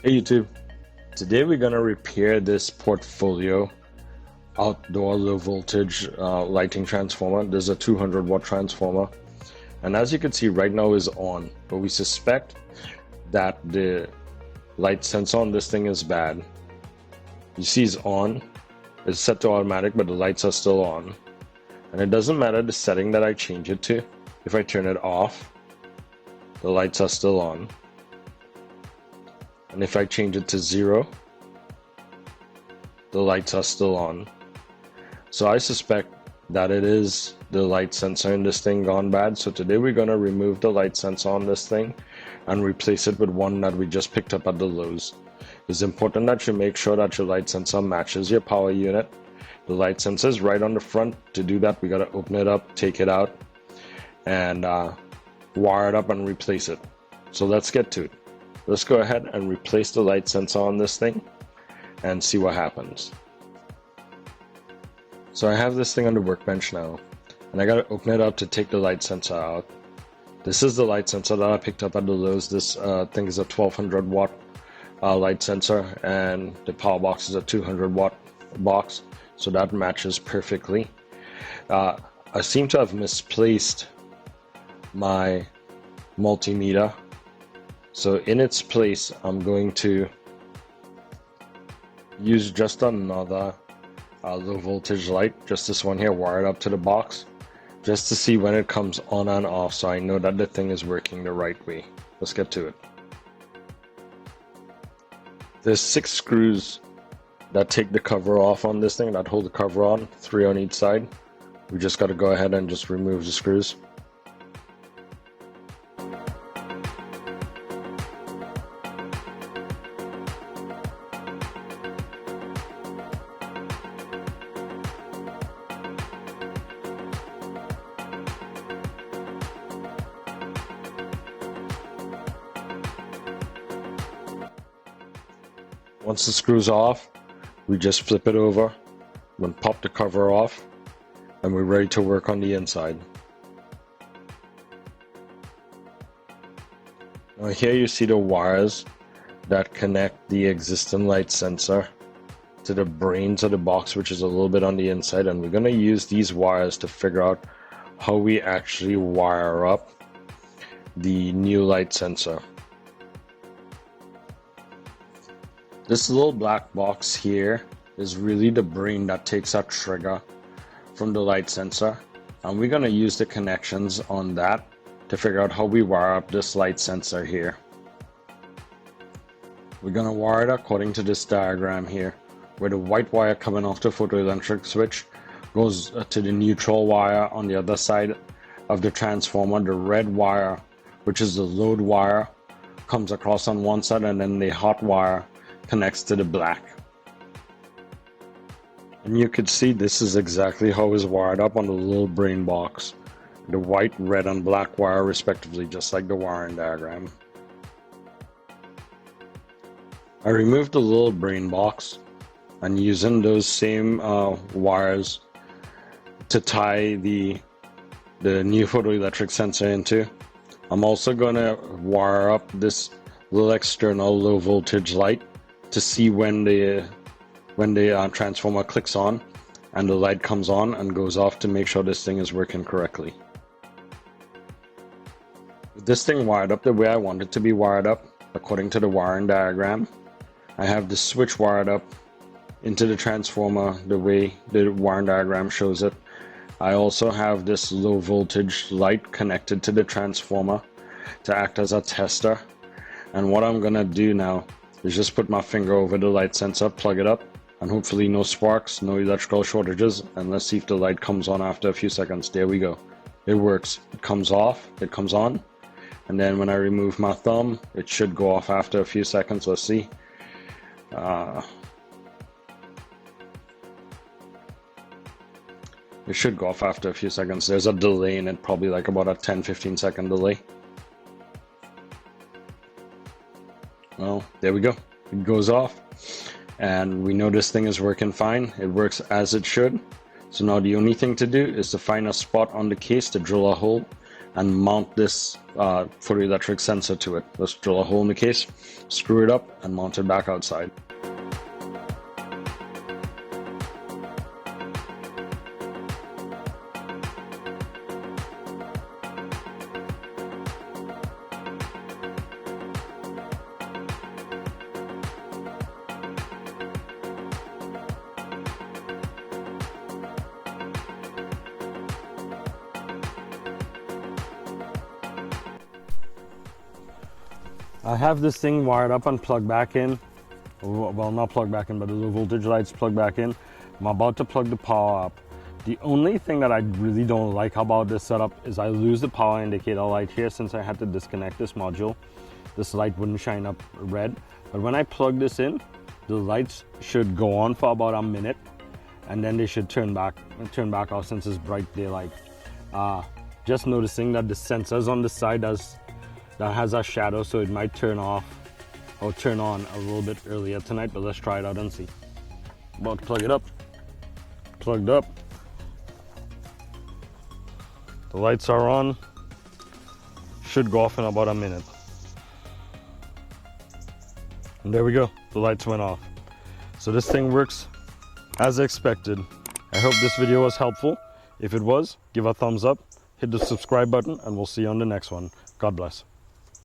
Hey YouTube, today we're gonna repair this portfolio outdoor low voltage lighting transformer. There's a 200 watt transformer, and as you can see right now is on, but we suspect that the light sensor on this thing is bad. You see it's on, it's set to automatic, but the lights are still on, and it doesn't matter the setting that I change it to. If I turn it off, the lights are still on. And if I change it to 0, the lights are still on. So I suspect that it is the light sensor in this thing gone bad. So today we're going to remove the light sensor on this thing and replace it with one that we just picked up at the Lowe's. It's important that you make sure that your light sensor matches your power unit. The light sensor is right on the front. To do that, we got to open it up, take it out, and wire it up and replace it. So let's get to it. Let's go ahead and replace the light sensor on this thing and see what happens. So I have this thing on the workbench now, and I gotta open it up to take the light sensor out. This is the light sensor that I picked up at the Lowe's. This thing is a 1200 watt light sensor, and the power box is a 200 watt box, so that matches perfectly. I seem to have misplaced my multimeter. So in its place, I'm going to use just another low voltage light, just this one here, wired up to the box, just to see when it comes on and off, so I know that the thing is working the right way. Let's get to it. There's 6 screws that take the cover off on this thing, that hold the cover on, 3 on each side. We just got to go ahead and just remove the screws. Once the screw's off, we just flip it over, then pop the cover off, and we're ready to work on the inside. Now here you see the wires that connect the existing light sensor to the brains of the box, which is a little bit on the inside, and we're going to use these wires to figure out how we actually wire up the new light sensor. This little black box here is really the brain that takes our trigger from the light sensor, and we're going to use the connections on that to figure out how we wire up this light sensor here. We're going to wire it according to this diagram here, where the white wire coming off the photoelectric switch goes to the neutral wire on the other side of the transformer. The red wire, which is the load wire, comes across on one side, and then the hot wire connects to the black. And you can see this is exactly how it's wired up on the little brain box. The white, red, and black wire respectively, just like the wiring diagram. I removed the little brain box, and using those same wires to tie the new photoelectric sensor into, I'm also going to wire up this little external low voltage light to see when the transformer clicks on and the light comes on and goes off, to make sure this thing is working correctly. With this thing wired up the way I want it to be wired up, according to the wiring diagram, I have the switch wired up into the transformer the way the wiring diagram shows it. I also have this low voltage light connected to the transformer to act as a tester. And what I'm gonna do now is just put my finger over the light sensor, plug it up, and hopefully no sparks, no electrical shortages, and let's see if the light comes on after a few seconds. There we go. It works. It comes off, it comes on, and then when I remove my thumb, it should go off after a few seconds. Let's see. It should go off after a few seconds. There's a delay in it, probably like about a 10-15 second delay. Well, there we go. It goes off, and we know this thing is working fine. It works as it should. So now the only thing to do is to find a spot on the case to drill a hole and mount this photoelectric sensor to it. Let's drill a hole in the case, screw it up, and mount it back outside. I have this thing wired up and plugged back in. Well, not plugged back in, but the voltage lights plugged back in. I'm about to plug the power up. The only thing that I really don't like about this setup is I lose the power indicator light here. Since I had to disconnect this module, this light wouldn't shine up red. But when I plug this in, the lights should go on for about a minute, and then they should turn back off since it's bright daylight. Just noticing that the sensors on the side that has a shadow, so it might turn off or turn on a little bit earlier tonight, but let's try it out and see. About to plug it up. Plugged up. The lights are on. Should go off in about a minute. And there we go. The lights went off. So this thing works as expected. I hope this video was helpful. If it was, give a thumbs up, hit the subscribe button, and we'll see you on the next one. God bless.